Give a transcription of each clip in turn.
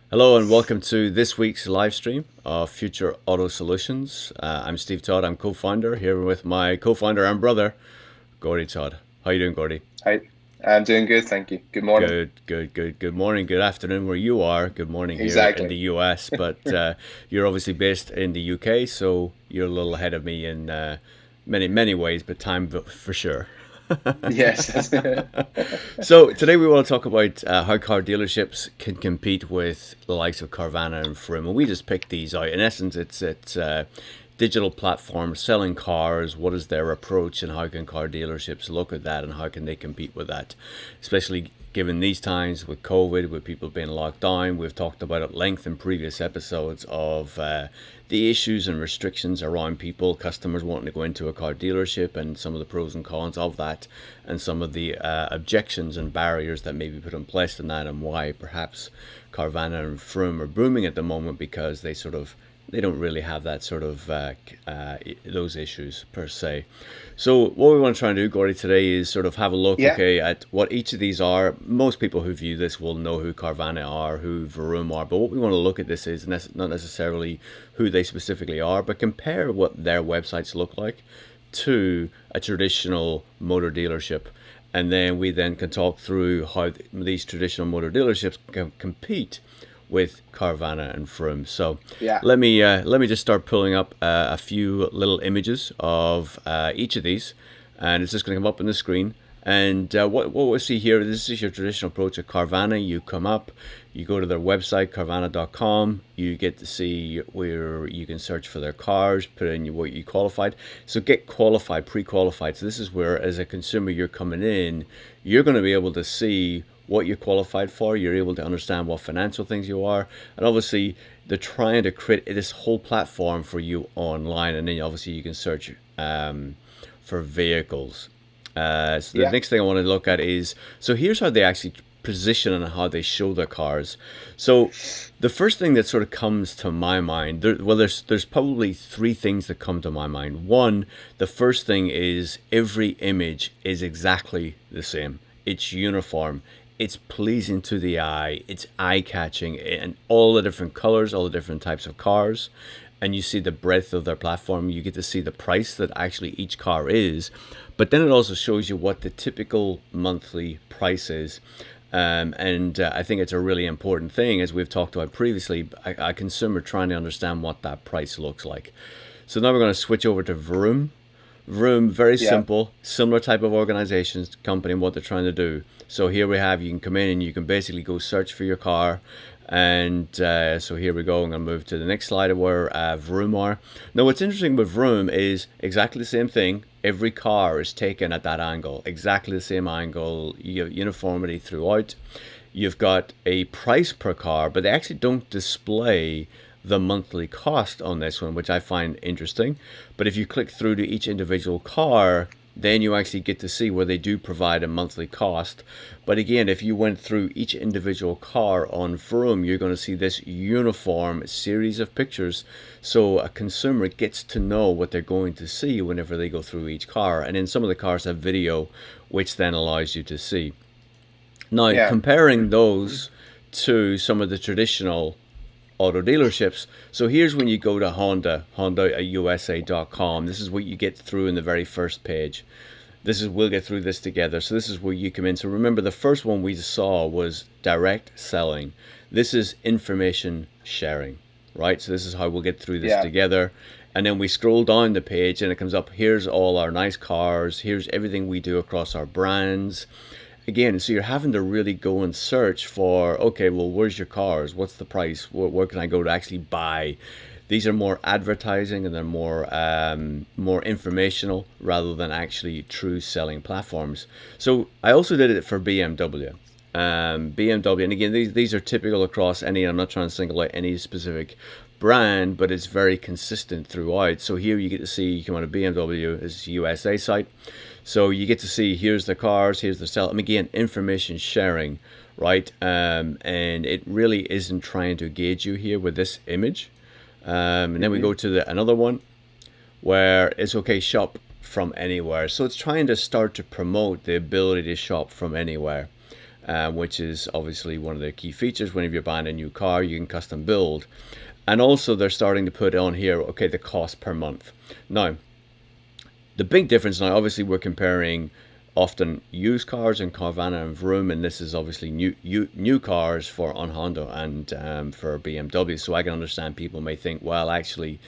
Hello and welcome to this week's live stream of Future Auto Solutions. I'm Steve Todd. I'm co-founder here with my co-founder and brother, Gordy Todd. How you doing, Gordy? Hi, I'm doing good, thank you. Good morning. Good morning, good afternoon where you are. Good morning here in Exactly. the US, but you're obviously based in the UK, so you're a little ahead of me in many ways, but time for sure. Yes. So today we want to talk about how car dealerships can compete with the likes of Carvana and Vroom, and we just picked these out. In essence, it's digital platforms selling cars. What is their approach, and how can car dealerships look at that, and how can they compete with that, especially given these times with COVID, with people being locked down. We've talked about at length in previous episodes of the issues and restrictions around people, customers wanting to go into a car dealership, and some of the pros and cons of that, and some of the objections and barriers that may be put in place in that, and why perhaps Carvana and Vroom are booming at the moment because they don't really have that sort of those issues per se. So what we want to try and do, Gordy, today is sort of have a look, Yeah, okay, at what each of these are. Most people who view this will know who Carvana are, who Vroom are, but what we want to look at this is not necessarily who they specifically are, but compare what their websites look like to a traditional motor dealership. And then we then can talk through how these traditional motor dealerships can compete with Carvana and Vroom. So yeah, let me just start pulling up a few little images of each of these, and it's just going to come up on the screen. And what we see here, this is your traditional approach at Carvana. You come up, you go to their website, carvana.com. You get to see where you can search for their cars, put in what you qualified. So get qualified, pre-qualified. So this is where, as a consumer, you're coming in, you're going to be able to see what you're qualified for. You're able to understand what financial things you are, and obviously they're trying to create this whole platform for you online, and then obviously you can search for vehicles. So the yeah. next thing I want to look at is, so here's how they actually position and how they show their cars. So the first thing that sort of comes to my mind, there's probably three things that come to my mind. One, the first thing is every image is exactly the same. It's uniform. It's pleasing to the eye. It's eye catching, and all the different colors, all the different types of cars, and you see the breadth of their platform. You get to see the price that actually each car is, but then it also shows you what the typical monthly price is. And I think it's a really important thing, as we've talked about previously, a consumer trying to understand what that price looks like. So now we're going to switch over to Vroom. Vroom, very Yeah. simple, similar type of organizations, company, and what they're trying to do. So here we have, you can come in and you can basically go search for your car. And so here we go. I'm going to move to the next slide where Vroom are. Now, what's interesting with Vroom is exactly the same thing. Every car is taken at that angle, exactly the same angle. You have uniformity throughout. You've got a price per car, but they actually don't display the monthly cost on this one, which I find interesting. But if you click through to each individual car, then you actually get to see where they do provide a monthly cost. But again, if you went through each individual car on Vroom, you're going to see this uniform series of pictures. So a consumer gets to know what they're going to see whenever they go through each car. And then some of the cars have video, which then allows you to see. Now, Yeah. comparing those to some of the traditional auto dealerships. So here's when you go to HondaUSA.com. This is what you get through in the very first page. We'll get through this together. So this is where you come in. So remember, the first one we saw was direct selling. This is information sharing, right? So this is how we'll get through this Yeah. together. And then we scroll down the page and it comes up, here's all our nice cars. Here's everything we do across our brands. Again, so you're having to really go and search for, okay, well, where's your cars? What's the price? Where can I go to actually buy? These are more advertising, and they're more informational rather than actually true selling platforms. So I also did it for BMW. BMW, and again, these are typical across any. I'm not trying to single out any specific brand, but it's very consistent throughout. So here you get to see, you come on a BMW, it's a USA site. So you get to see, here's the cars, here's the sell. Again, information sharing, right? And it really isn't trying to gauge you here with this image. And then we Hmm. go to another one where it's okay, shop from anywhere. So it's trying to start to promote the ability to shop from anywhere. which is obviously one of the key features. Whenever you're buying a new car, you can custom build. And also they're starting to put on here, okay, the cost per month. Now, the big difference now, obviously we're comparing often used cars in Carvana and Vroom, and this is obviously new cars for on Honda and for BMW. So I can understand people may think, well, actually,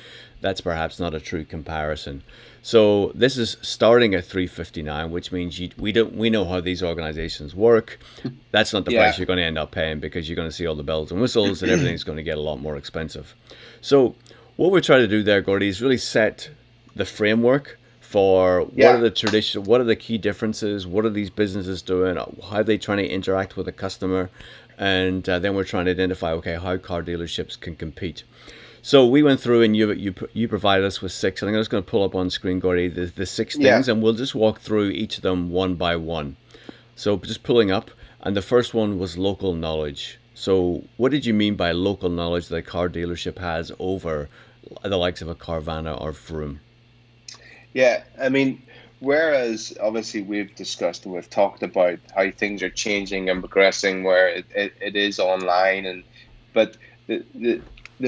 that's perhaps not a true comparison. So this is starting at 359, which means we know how these organizations work. That's not the Yeah. price you're going to end up paying, because you're going to see all the bells and whistles and everything's going to get a lot more expensive. So what we're trying to do there, Gordy, is really set the framework for what are what are the key differences, what are these businesses doing, how are they trying to interact with the customer, and then we're trying to identify, okay, how car dealerships can compete. So we went through and you provided us with six, and I'm just going to pull up on screen, Gordy, the six things, and we'll just walk through each of them one by one. So just pulling up, and the first one was local knowledge. So what did you mean by local knowledge that a car dealership has over the likes of a Carvana or Vroom? Yeah, I mean, whereas obviously we've discussed and we've talked about how things are changing and progressing, where it is online, but the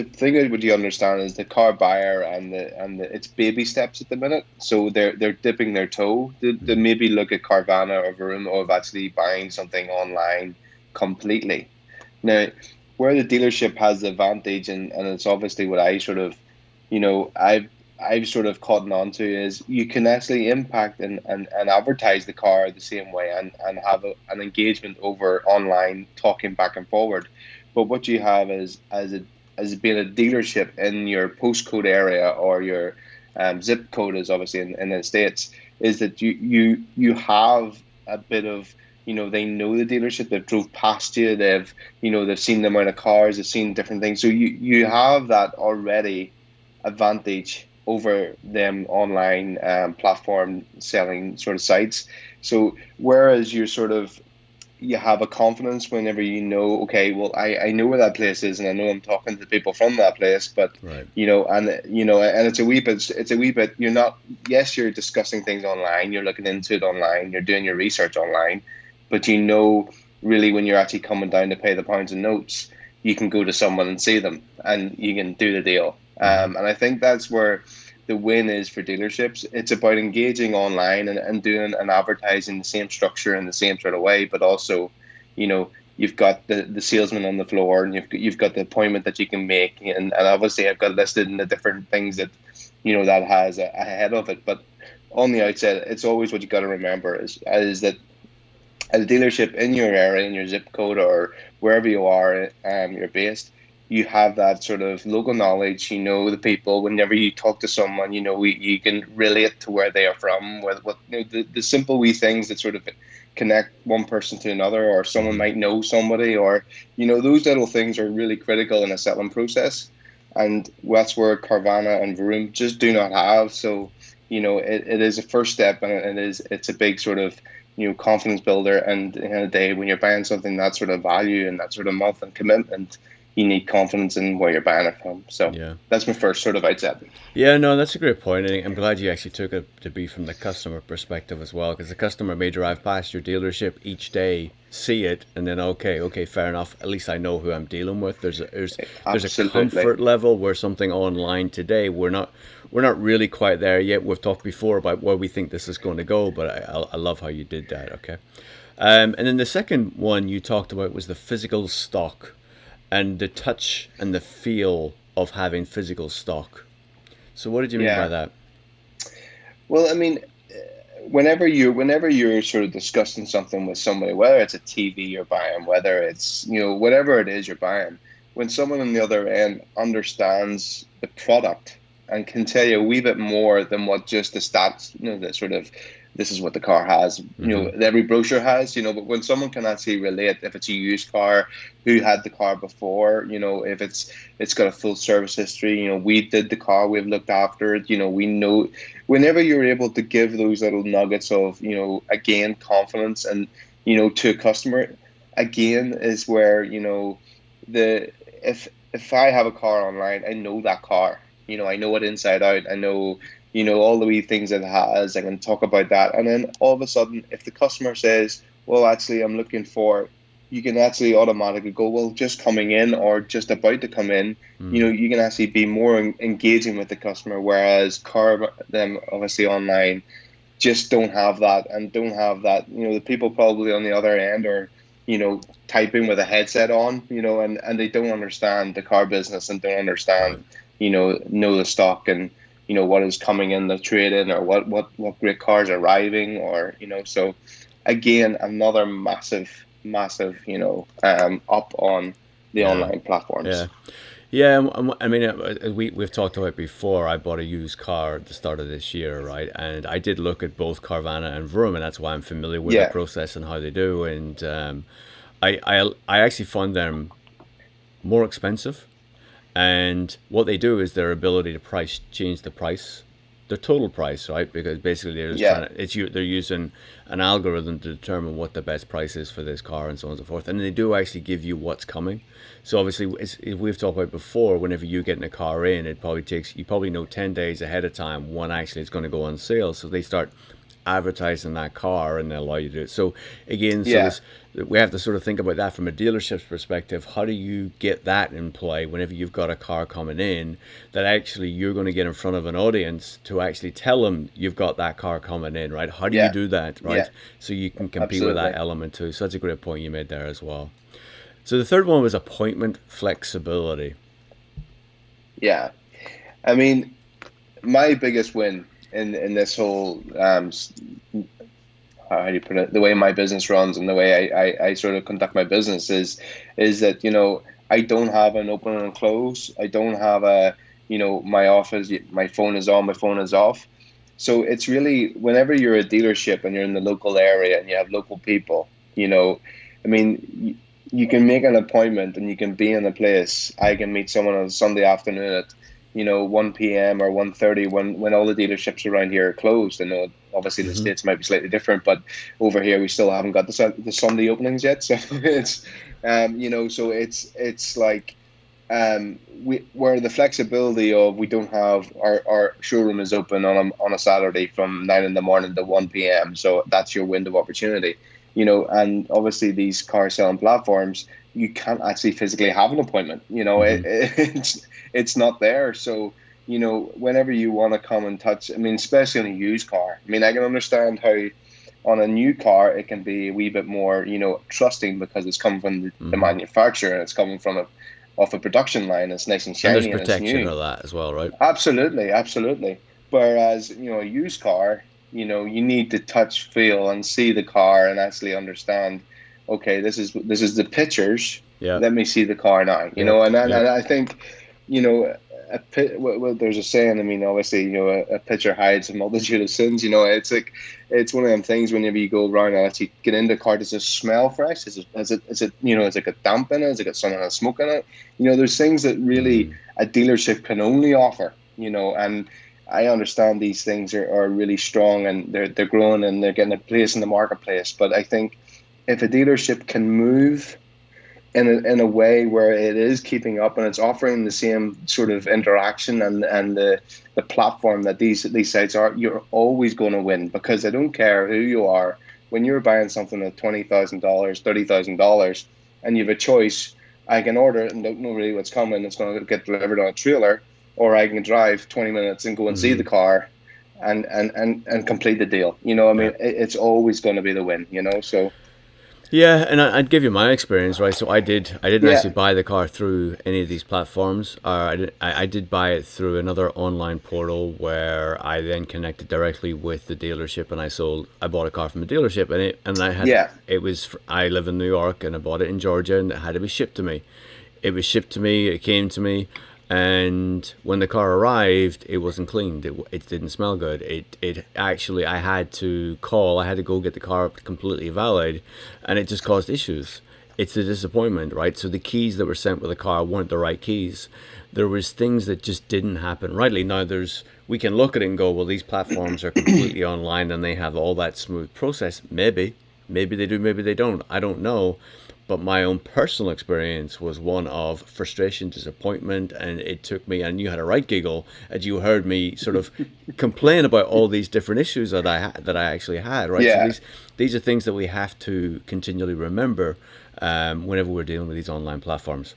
thing that would you understand is the car buyer and it's baby steps at the minute, so they're dipping their toe. They maybe look at Carvana or Vroom of actually buying something online completely. Now, where the dealership has the advantage, and it's obviously what I sort of, I've sort of caught on to, is you can actually impact and advertise the car the same way and have an engagement over online, talking back and forward. But what you have is as being a dealership in your postcode area, or your zip code is obviously in the States, is that you have a bit of, they know the dealership, they've drove past you, they've seen the amount of cars, they've seen different things. So you have that already advantage over them online platform selling sort of sites. So whereas you have a confidence whenever okay, well, I know where that place is, and I know I'm talking to people from that place, but Right. and it's a wee bit, you're not, yes, you're discussing things online, you're looking into it online, you're doing your research online, but really when you're actually coming down to pay the pounds and notes, you can go to someone and see them and you can do the deal. And I think that's where the win is for dealerships. It's about engaging online and doing and advertising the same structure in the same sort of way, but also, you've got the salesman on the floor, and you've got the appointment that you can make, and obviously I've got listed in the different things that that has ahead of it. But on the outset, it's always what you got to remember is that as a dealership in your area, in your zip code, or wherever you are, you're based, you have that sort of local knowledge. The people. Whenever you talk to someone, you can relate to where they are from, the simple wee things that sort of connect one person to another, or someone might know somebody, or those little things are really critical in a selling process, and that's where Carvana and Vroom just do not have. So it is a first step, and it's a big sort of confidence builder. And at the end of the day, when you're buying something that sort of value and that sort of month and commitment, you need confidence in where you're buying it from. So that's my first sort of outset. Yeah, no, that's a great point. And I'm glad you actually took it to be from the customer perspective as well, because the customer may drive past your dealership each day, see it, and then okay, fair enough. At least I know who I'm dealing with. There's a comfort level where something online today, we're not really quite there yet. We've talked before about where we think this is going to go, but I love how you did that. Okay, and then the second one you talked about was the physical stock, and the touch and the feel of having physical stock. So what did you mean by that? Well, I mean, whenever you're sort of discussing something with somebody, whether it's a TV you're buying, whether it's whatever it is you're buying, when someone on the other end understands the product and can tell you a wee bit more than what just the stats, the sort of, this is what the car has, every brochure has, but when someone can actually relate, if it's a used car, who had the car before, if it's got a full service history, we did the car, we've looked after it, we know. Whenever you're able to give those little nuggets of, again, confidence and, to a customer, again, is where, if I have a car online, I know that car, I know it inside out, I know all the wee things it has. I can talk about that. And then all of a sudden, if the customer says, well, actually, I'm looking for you can actually automatically go, well, just coming in or just about to come in, you can actually be more engaging with the customer, whereas them obviously online just don't have that, and don't have that, the people probably on the other end are, typing with a headset on, and they don't understand the car business and don't understand, Right. know the stock and, what is coming in the trade in, or what great cars are arriving, or, so again, another massive, up on the Yeah. online platforms. Yeah. Yeah, I mean, we've talked about it before. I bought a used car at the start of this year, right? And I did look at both Carvana and Vroom, and that's why I'm familiar with the Yeah, process and how they do. And I actually found them more expensive. And what they do is their ability to price change the price, the total price, right? Because basically they're just yeah, trying to they're using an algorithm to determine what the best price is for this car and so on and so forth. And they do actually give you what's coming. So obviously, we've talked about before, whenever you get in a car in, it probably takes you probably know 10 days ahead of time when actually it's going to go on sale. So they start advertising that car and they allow you to do it. So again, so yeah, this we have to sort of think about that from a dealership's perspective. How do you get that in play whenever you've got a car coming in that actually you're going to get in front of an audience to actually tell them you've got that car coming in, right? How do you yeah, do that, yeah, right? So you can compete with that absolutely. element too. So that's a great point you made there as well. So the third one was appointment flexibility. Yeah. I mean, my biggest win in this whole how do you put it, the way my business runs and the way I sort of conduct my business is that, I don't have an open and close. I don't have a, my office, my phone is on, my phone is off. So it's really, whenever you're a dealership and you're in the local area and you have local people, I mean, you can make an appointment and you can be in a place. I can meet someone on Sunday afternoon at, 1 p.m. or 1:30 when all the dealerships around here are closed. I know obviously the Hmm. States might be slightly different, but over here we still haven't got the Sunday openings yet. So it's, so it's like, where the flexibility of, we don't have our showroom is open on a Saturday from 9 in the morning to 1 p.m. So that's your window of opportunity, and obviously these car selling platforms, you can't actually physically have an appointment. Hmm. It's not there. So, whenever you want to come and touch, I mean, especially on a used car, I mean, I can understand how on a new car it can be a wee bit more, trusting, because it's coming from the Hmm. manufacturer and it's coming from off a production line. It's nice and And there's shiny and it's protection new. of that as well, right? Absolutely, absolutely. Whereas, a used car, you need to touch, feel, and see the car and actually understand, okay, this is the pictures. Yeah. Let me see the car now. Yep. And Yep. I think, there's a saying. I mean, obviously, a picture hides a multitude of sins. It's like, it's one of them things. Whenever you go around and actually get into a car, does it smell fresh? Is it got damp in it? Has it got some of the smoke in it? There's things that really Mm. a dealership can only offer. And I understand these things are really strong, and they're growing and they're getting a place in the marketplace. But I think if a dealership can move in a way where it is keeping up and it's offering the same sort of interaction and the platform that these sites are, you're always going to win, because I don't care who you are. When you're buying something at $20,000, $30,000, and you have a choice, I can order it and don't know really what's coming. It's going to get delivered on a trailer, or I can drive 20 minutes and go and see Hmm. the car and complete the deal. I mean, Yeah. it's always going to be the win. So Yeah, and I'd give you my experience, right? So I didn't actually yeah, buy the car through any of these platforms. I did buy it through another online portal where I then connected directly with the dealership, and I bought a car from the dealership, yeah, I live in New York, and I bought it in Georgia, and it had to be shipped to me. It was shipped to me. It came to me, and when the car arrived, it wasn't cleaned. It didn't smell good. It actually, I had to call. I had to go get the car completely valid, and it just caused issues. It's a disappointment, right? So the keys that were sent with the car weren't the right keys. There was things that just didn't happen rightly. Now we can look at it and go, well, these platforms are completely online and they have all that smooth process. Maybe they do, maybe they don't. I don't know. But my own personal experience was one of frustration, disappointment, and it took me. And you had a right giggle as you heard me sort of complain about all these different issues that I actually had. Right, so yeah. these are things that we have to continually remember. whenever we're dealing with these online platforms.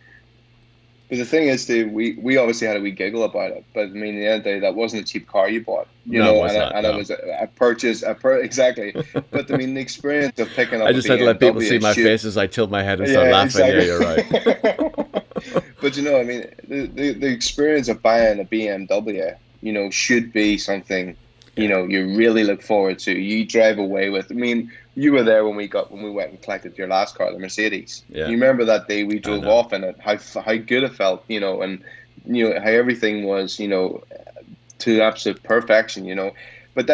But the thing is, we obviously had a wee giggle about it. But I mean, at the end of the day, that wasn't a cheap car you bought, No, it was not. and it No. was a purchase, exactly. But I mean, the experience of picking I up a just had to let people see BMW my should, face as I tilt my head and start yeah, laughing. Yeah, exactly. you're right. But I mean, the experience of buying a BMW, should be something, Yeah, you really look forward to. You drive away with. I mean, you were there when we went and collected your last car, the Mercedes. yeah, You remember that day we I drove know. off in it, how good it felt, and how everything was, to absolute perfection, But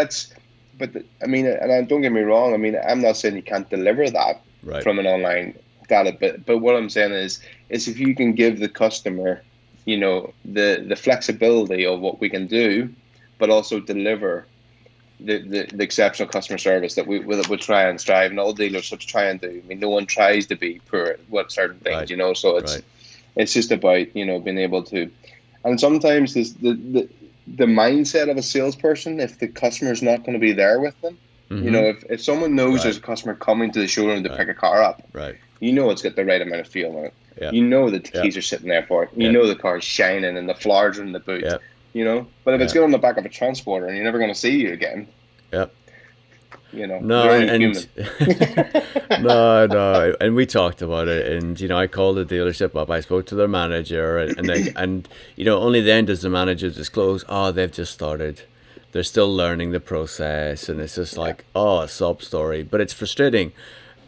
I mean, don't get me wrong. I mean, I'm not saying you can't deliver that Right, from an online data, but what I'm saying is if you can give the customer, the flexibility of what we can do, but also deliver the exceptional customer service that we try and strive, and all dealerships try and do. I mean, no one tries to be poor at what certain things, right, So right. it's just about being able to, and sometimes this the mindset of a salesperson, if the customer's not going to be there with them, Mm-hmm. if someone knows Right, there's a customer coming to the showroom to right, pick a car up, right. it's got the right amount of fuel in it. Yeah, That the yeah, keys are sitting there for it. yeah, The car's shining and the flowers are in the boot. yeah, But if it's yeah, got on the back of a transporter and you're never going to see you again, yeah. No, you're only and human. no, no, and we talked about it, and I called the dealership up. I spoke to their manager, and only then does the manager disclose, oh, they've just started, they're still learning the process, and it's just Yeah, like, oh, a sob story, but it's frustrating,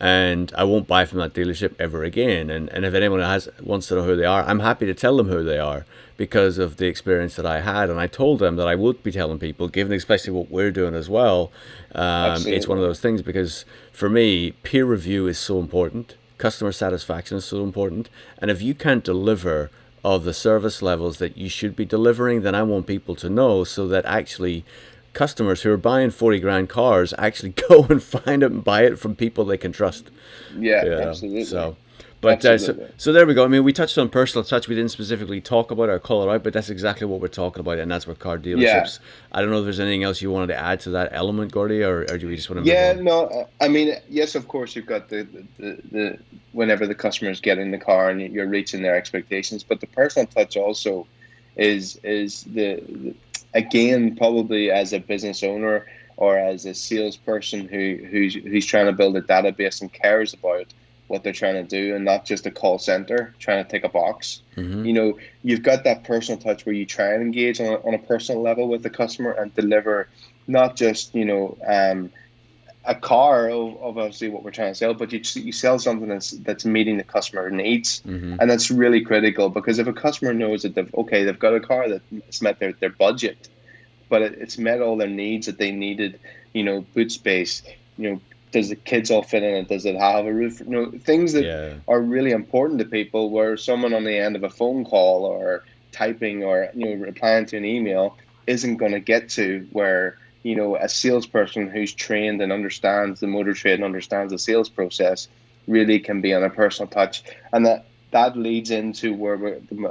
and I won't buy from that dealership ever again. And if anyone wants to know who they are, I'm happy to tell them who they are because of the experience that I had. And I told them that I would be telling people, given especially what we're doing as well. It's one of absolutely. those things because for me, peer review is so important. Customer satisfaction is so important. And if you can't deliver of the service levels that you should be delivering, then I want people to know so that actually customers who are buying 40 grand cars actually go and find it and buy it from people they can trust. Yeah, So, absolutely. but Absolutely. so there we go. I mean, we touched on personal touch. We didn't specifically talk about it or call it out, but that's exactly what we're talking about, and that's what car Yeah. dealerships. I don't know if there's anything else you wanted to add to that element, Gordy, or do we just want to move Yeah, on? no, I mean, yes, of course, you've got the whenever the customer's getting the car and you're reaching their expectations, but the personal touch also is again, probably as a business owner or as a salesperson who's trying to build a database and cares about what they're trying to do and not just a call center trying to tick a box. Mm-hmm. You've got that personal touch where you try and engage on a personal level with the customer and deliver not just a car of obviously what we're trying to sell, but you sell something that's meeting the customer needs, Mm-hmm. and that's really critical because if a customer knows that they've got a car that's met their budget, but it's met all their needs that they needed, boot space, does the kids all fit in it? Does it have a roof? Things that Yeah. are really important to people. Where someone on the end of a phone call or typing or replying to an email isn't going to get to where a salesperson who's trained and understands the motor trade and understands the sales process really can be on a personal touch, and that leads into where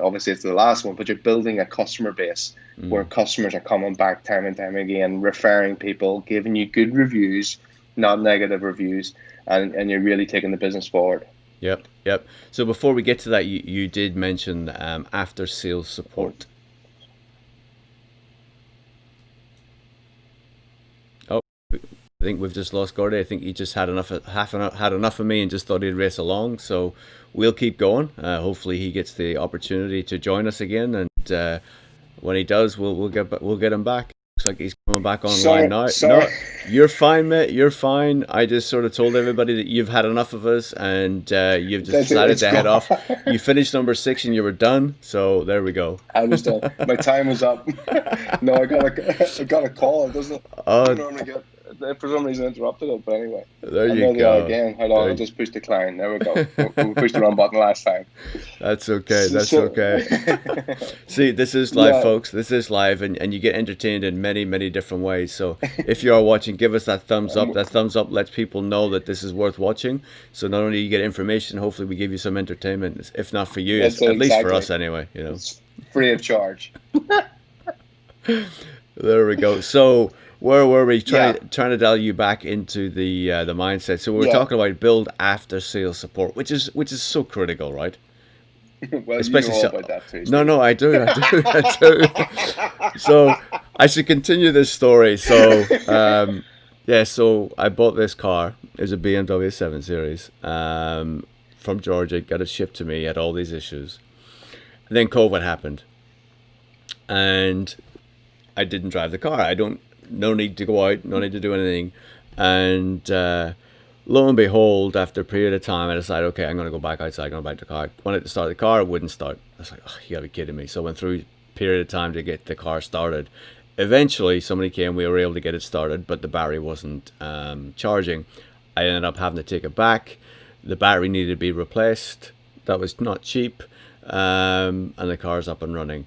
obviously it's the last one, but you're building a customer base where Mm. customers are coming back time and time again, referring people, giving you good reviews, not negative reviews, and you're really taking the business forward. Yep. Yep. So before we get to that, you did mention after sales Oh, support. Oh, I think we've just lost Gordy. I think he just had had enough of me and just thought he'd race along. So we'll keep going. Hopefully he gets the opportunity to join us again, and when he does, we'll get him back. Looks like he's coming back online sorry, now. sorry. No, you're fine, mate. You're fine. I just sort of told everybody that you've had enough of us, and you've just That's it. decided It's to head gone. off. You finished number 6 and you were done. So there we go. I was done. My time was up. No, I got a call. It doesn't Oh, normally get. For some reason interrupted it, but anyway. there And you there they are go. again. Hold on, I'll There, just push decline. There we go. We pushed the wrong button last time. that's okay. So, That's so okay. See, this is live, yeah, folks. This is live, and you get entertained in many, many different ways. So if you are watching, give us that thumbs up. um, That thumbs up lets people know that this is worth watching. So not only you get information, hopefully we give you some entertainment. If not for you, that's it at least for exactly. us anyway. It's free of charge. There we go. So where were we Yeah, trying to dial you back into the mindset? So we were yeah. talking about build after sales support, which is so critical, right? Well, you know Especially all so. about that too, No, Steve. no, I do, I do, I do. So I should continue this story. So yeah, so I bought this car. It was a BMW 7 Series from Georgia. Got it shipped to me. Had all these issues. And then COVID happened, and I didn't drive the car. I don't. No need to go out. No need to do anything. And lo and behold, after a period of time, I decided, okay, I'm going to go back outside. I'm going back to the car. Wanted to start the car. It wouldn't start. I was like, oh, you got to be kidding me. So I went through a period of time to get the car started. Eventually, somebody came. We were able to get it started, but the battery wasn't charging. I ended up having to take it back. The battery needed to be replaced. That was not cheap. And the car's up and running.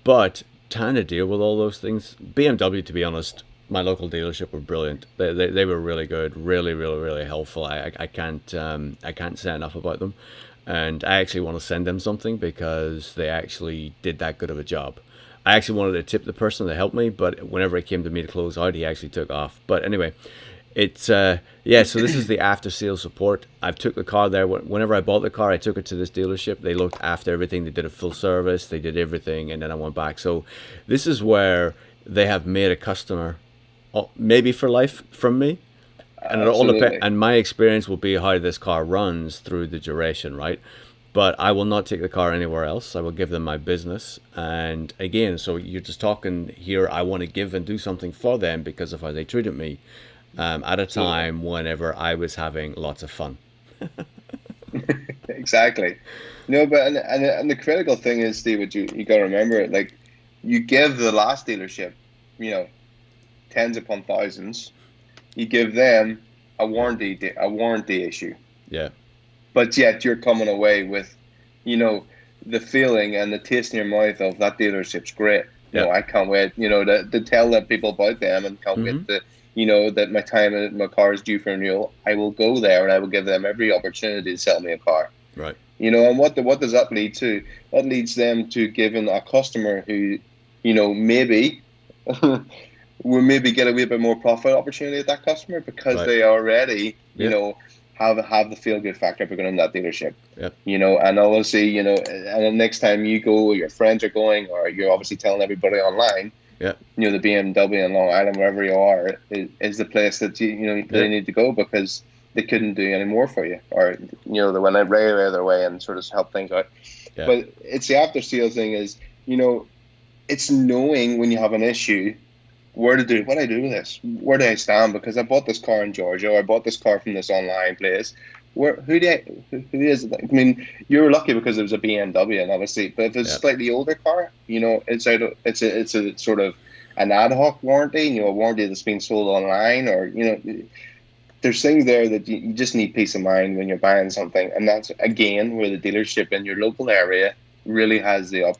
But trying to deal with all those things, BMW, to be honest, my local dealership were brilliant. They were really good, really, really, really helpful. I can't say enough about them, and I actually want to send them something because they actually did that good of a job. I actually wanted to tip the person that helped me, but whenever it came to me to close out, he actually took off. But anyway, it's yeah. So this is the after sales support. I've took the car there. Whenever I bought the car, I took it to this dealership. They looked after everything. They did a full service. They did everything, and then I went back. So this is where they have made a customer, maybe for life, from me. And it all depends. Absolutely. And my experience will be how this car runs through the duration, right? But I will not take the car anywhere else. I will give them my business. And again, so you're just talking here. I want to give and do something for them because of how they treated me at a Absolutely. time whenever I was having lots of fun. Exactly. No, but and the critical thing is, Steve, what you got to remember it. Like, you give the last dealership, you know, tens upon thousands. You give them Yeah, a warranty issue, yeah, but yet you're coming away with, you know, the feeling and the taste in your mouth of that dealership's great. You yeah. know, I can't wait, you know, to tell the people about them, and can't Mm-hmm. wait to, you know, that my car is due for renewal. I will go there and I will give them every opportunity to sell me a car. Right. You know, and what does that lead to? That leads them to giving a customer who, you know, maybe will maybe get a wee bit more profit opportunity at that customer because Right. they already, you Yep. know, have the feel good factor for going in that dealership. Yep. You know, and obviously, you know, and the next time you go, or your friends are going, or you're obviously telling everybody online, Yep. you know, the BMW in Long Island, wherever you are, is the place that you know they Yep. need to go because they couldn't do any more for you, or you know, they went out right out of their way and sort of help things out. Yep. But it's the after sales thing is, you know, it's knowing when you have an issue what do I do with this? Where do I stand? Because I bought this car in Georgia, or I bought this car from this online place. Who is it? I mean, you're lucky because it was a BMW, and obviously, but if it's a Yep. slightly older car, you know, it's a sort of an ad hoc warranty, you know, a warranty that's been sold online, or you know, there's things there that you just need peace of mind when you're buying something, and that's again where the dealership in your local area really has the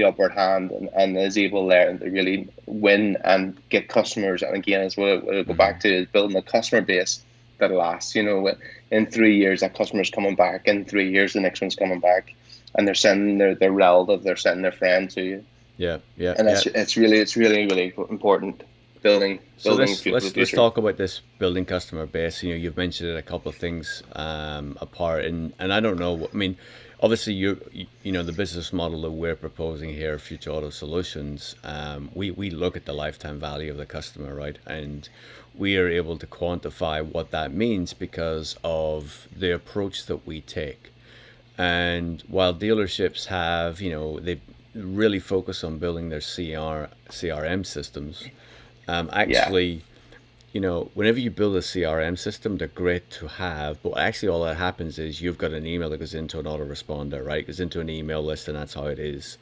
upward hand, and is able there to really win and get customers. And again, is what it'll go Mm-hmm. back to, is building a customer base that lasts. You know, in 3 years that customer's coming back. In 3 years the next one's coming back, and they're sending their relative, they're sending their friend to you, Yeah. Yeah. and Yeah. it's really important So building let's for the let's let's future. talk about this building customer base. You know, you've mentioned it a couple of things apart, and I don't know. I mean, obviously you know the business model that we're proposing here, Future Auto Solutions. We look at the lifetime value of the customer, right, and we are able to quantify what that means because of the approach that we take. And while dealerships have, you know, they really focus on building their CRM systems, Yeah, actually, you know, whenever you build a CRM system, they're great to have, but actually all that happens is you've got an email that goes into an autoresponder, right? Goes into an email list, and that's how it is.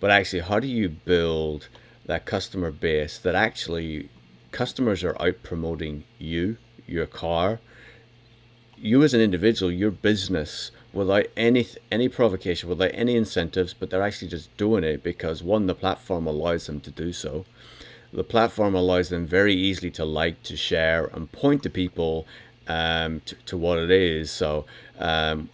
But actually, how do you build that customer base that actually customers are out promoting you, your car, you as an individual, your business, without any provocation, without any incentives, but they're actually just doing it because one, the platform allows them to do so. The platform allows them very easily to like, to share, and point to people to what it is. So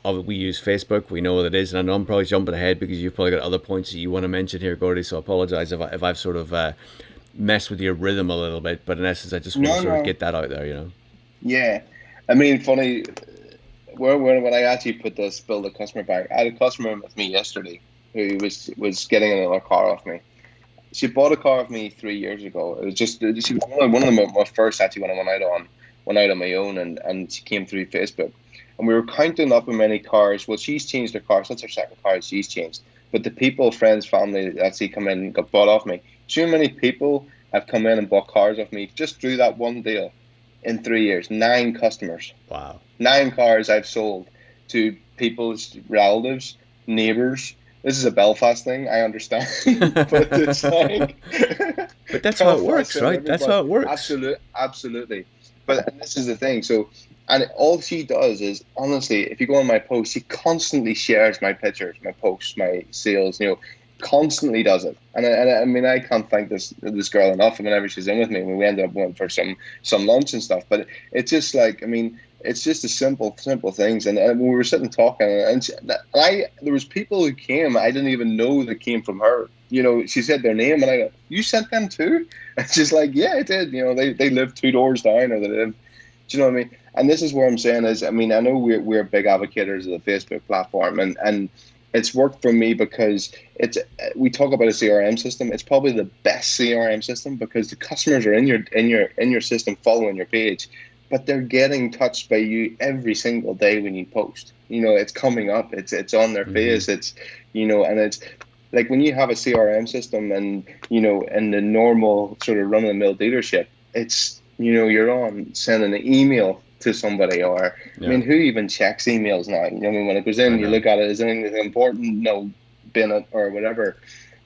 we use Facebook. We know what it is, and I know I'm probably jumping ahead because you've probably got other points that you want to mention here, Gordy. So I apologize if I've sort of mess with your rhythm a little bit, but in essence, I just want to No, sort of no. get that out there, you know. Yeah. I mean, funny, when I actually build a customer back, I had a customer with me yesterday who was getting another car off me. She bought a car off me 3 years ago. It was just she was one of my first actually when I went out on my own, and she came through Facebook, and we were counting up how many cars. Well, she's changed her car. So that's her second car she's changed. But the people, friends, family that actually come in and got bought off me. So many people have come in and bought cars off me just through that one deal in 3 years. 9 customers. Wow. 9 cars I've sold to people's relatives, neighbours. This is a Belfast thing, I understand, but it's like. But that's how it works, right? That's how it works. Absolutely. But this is the thing. So, and all she does is, honestly, if you go on my post, she constantly shares my pictures, my posts, my sales. Constantly does it. And I mean, I can't thank this girl enough. Whenever she's in with me, we ended up going for some lunch and stuff. But it's just like, I mean, it's just the simple things. And we were sitting talking, and there was people who came I didn't even know that came from her. She said their name, and I go, "You sent them too?" And she's like, "Yeah, I did. They live 2 doors down, or they live." Do you know what I mean? And this is what I'm saying is, I mean, I know we're big advocates of the Facebook platform, and it's worked for me because we talk about a CRM system. It's probably the best CRM system because the customers are in your system following your page, but they're getting touched by you every single day when you post. It's coming up. It's on their face. It's and it's like when you have a CRM system and in the normal sort of run-of-the-mill dealership, it's you're on sending an email to somebody, or I mean, who even checks emails now? I mean, when it goes in, you look at it, is anything important? No, bin it or whatever,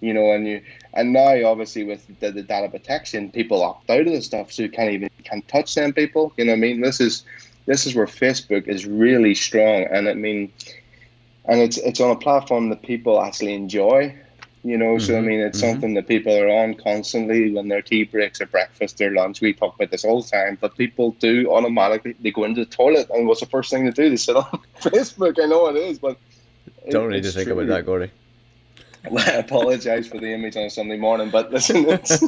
and now obviously with the data protection, people opt out of the stuff, so you can't touch them people. You know what I mean? This is where Facebook is really strong, and I mean, and it's on a platform that people actually enjoy. So I mean, it's something that people are on constantly when their tea breaks or breakfast or lunch. We talk about this all the time, but people do automatically, they go into the toilet, and what's the first thing they do? They sit on Facebook. I know it is, but don't need to think about that, Gordy. Well, I apologize for the image on a Sunday morning, but listen, it's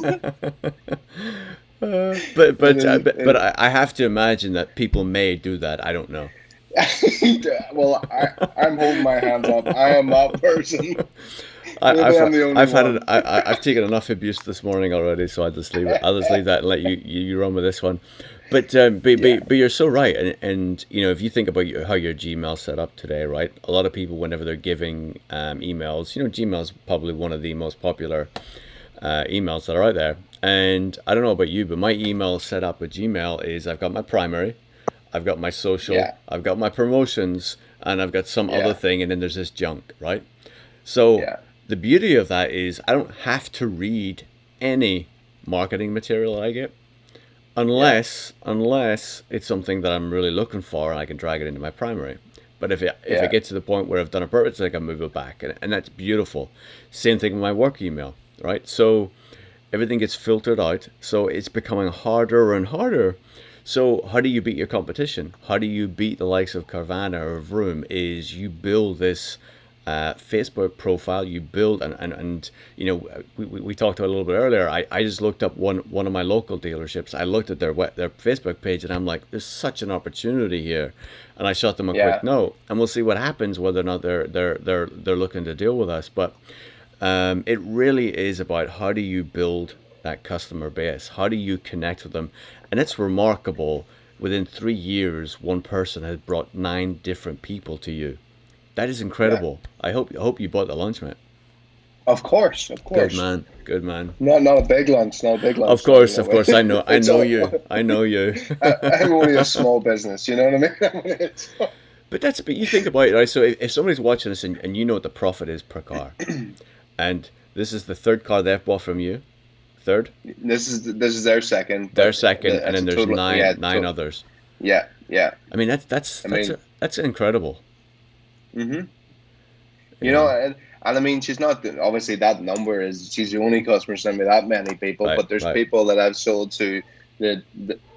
but I have to imagine that people may do that. I don't know. Well, I'm holding my hands up. I am that person. I've taken enough abuse this morning already, so I'll just leave it. I'll just leave that and let you run with this one. But you're so right, and if you think about how your Gmail's set up today, right? A lot of people, whenever they're giving emails, Gmail's probably one of the most popular emails that are out there. And I don't know about you, but my email set up with Gmail is I've got my primary, I've got my social, I've got my promotions, and I've got some other thing, and then there's this junk, right? So the beauty of that is I don't have to read any marketing material I get, unless it's something that I'm really looking for and I can drag it into my primary. But if it gets to the point where I've done a purchase, I can move it back, and that's beautiful. Same thing with my work email, right? So everything gets filtered out, so it's becoming harder and harder. So how do you beat your competition? How do you beat the likes of Carvana or Vroom? Is you build this Facebook profile, you build, and we talked about it a little bit earlier. I just looked up one of my local dealerships. I looked at their Facebook page, and I'm like, there's such an opportunity here, and I shot them a quick note, and we'll see what happens, whether or not they're looking to deal with us. But it really is about how do you build that customer base, how do you connect with them, and it's remarkable. Within 3 years, one person has brought 9 different people to you. That is incredible. I hope you bought the lunch, mate. Of course. Good man. Not a big lunch, Of course. I know you. I'm only a small business, you know what I mean? But you think about it, right? So if somebody's watching this and you know what the profit is per car, and this is the 3rd car they've bought from you, 3rd? This is their second. Their second, and then there's nine others. Yeah. I mean that's incredible. Mm-hmm. And I mean, she's not, obviously that number is, she's the only customer sent me that many people, but there's people that I've sold to, the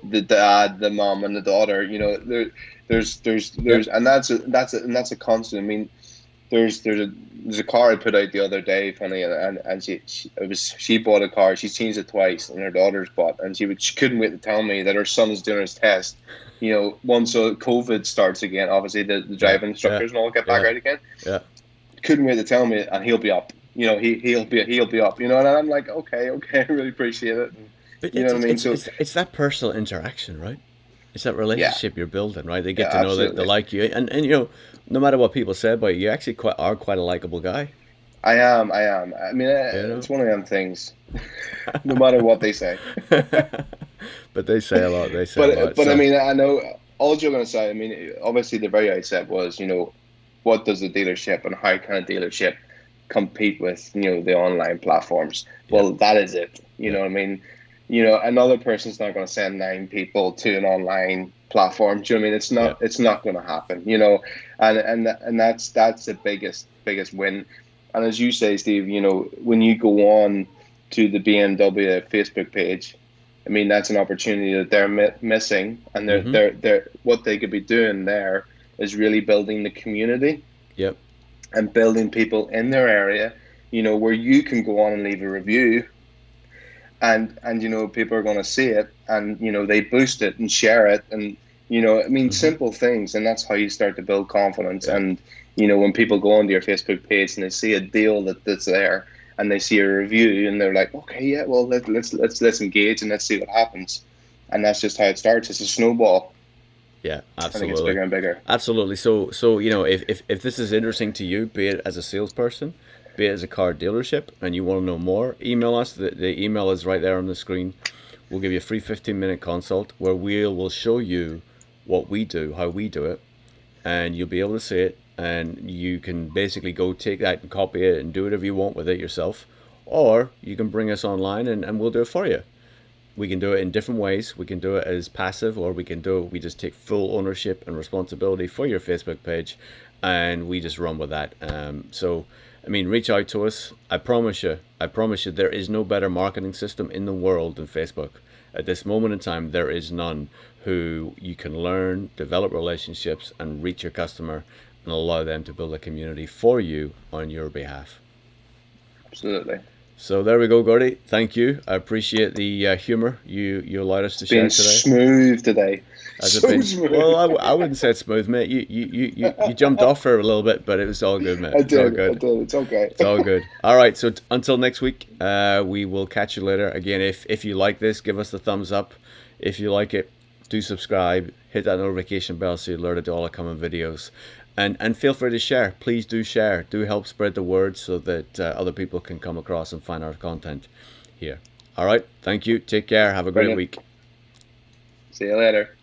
dad, the mom, and the daughter. There's and that's a constant. I mean, there's a car I put out the other day, funny, and she bought a car. She's changed it twice, and her daughter's bought, and she couldn't wait to tell me that her son's doing his test. You know, once COVID starts again, obviously the driving instructors and all get back out again. Yeah. Couldn't wait to tell me, and he'll be up. You know, he'll be up. You know, and I'm like, okay, I really appreciate it. And, But you know what I mean? So it's that personal interaction, right? It's that relationship you're building, right? They get Yeah, to know that they absolutely. like you, and you know, no matter what people say about you, you actually are quite a likable guy. I am. I mean, You know. it's one of them things. No matter what they say. But they say a lot. They say a lot. But I So mean, I know all joking aside. I mean, obviously the very outset was, you know, what does a dealership and how can a dealership compete with, you know, the online platforms? yeah, Well, that is it. You yeah, know what I mean? You know, another person's not going to send 9 people to an online platform. Do you know what I mean? yeah. It's not going to happen. You know, and that's the biggest win. And as you say, Steve, you know, when you go on to the BMW Facebook page, I mean, that's an opportunity that they're missing, and Mm-hmm. they're what they could be doing there is really building the community Yep. and building people in their area, you know, where you can go on and leave a review, and you know, people are going to see it, and you know, they boost it and share it, and you know, I mean, Mm-hmm. simple things, and that's how you start to build confidence. Yeah. And you know, when people go onto your Facebook page and they see a deal that's there, and they see a review, and they're like, okay, yeah, well, let's engage and let's see what happens, and that's just how it starts. It's a snowball, Yeah. and it gets Absolutely. bigger and bigger. Absolutely. So you know, if this is interesting to you, be it as a salesperson, be it as a car dealership, and you want to know more, email us. The email is right there on the screen. We'll give you a free 15-minute consult where we'll show you what we do, how we do it, and you'll be able to see it, and you can basically go take that and copy it and do whatever you want with it yourself, or you can bring us online and we'll do it for you. We can do it in different ways. We can do it as passive, or we can do it, we just take full ownership and responsibility for your Facebook page, and we just run with that. So, I mean, reach out to us. I promise you, there is no better marketing system in the world than Facebook. At this moment in time, there is none who you can learn, develop relationships, and reach your customer and allow them to build a community for you on your behalf. Absolutely. So there we go, Gordy. Thank you. I appreciate the humor you allowed us to share Being today. smooth today. Has it So been? Well, smooth. I wouldn't say it's smooth, mate. You jumped off for a little bit, but it was all good, mate. I It's all did. good. It's okay. It's all good. All right. So until next week, we will catch you later. Again, if you like this, give us the thumbs up. If you like it, do subscribe. Hit that notification bell so you're alerted to all upcoming videos. And feel free to share. Please do share. Do help spread the word so that other people can come across and find our content here. All right. Thank you. Take care. Have a great Brilliant. week. See you later.